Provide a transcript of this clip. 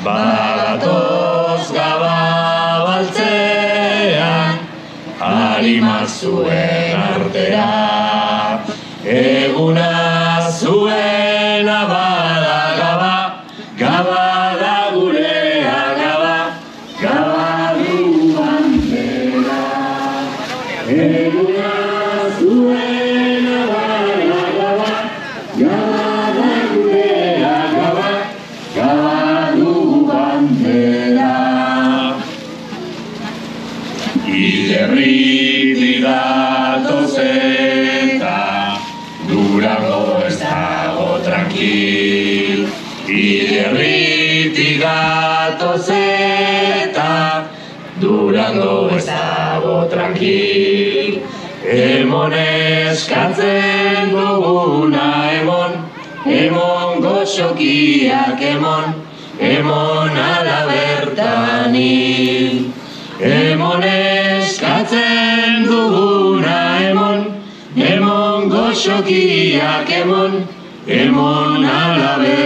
Bagatoz gaba baltzean, harima zuen artera. Eguna zuena bada gaba, gaba da gurea gaba, gaba du bandera. Eguna zuena bada gaba, gaba da gurea gaba, gaba du bandera. Hilerritik datoz eta Durango ez dago tranquil. Hilerritik datoz eta Durango ez dago tranquil. Emon eskatzen duguna emon, emon goxokiak emon, emon ala bertan hil. Emon eskatzen duguna emon, emon goxokiak emon, emon ala bertan hil.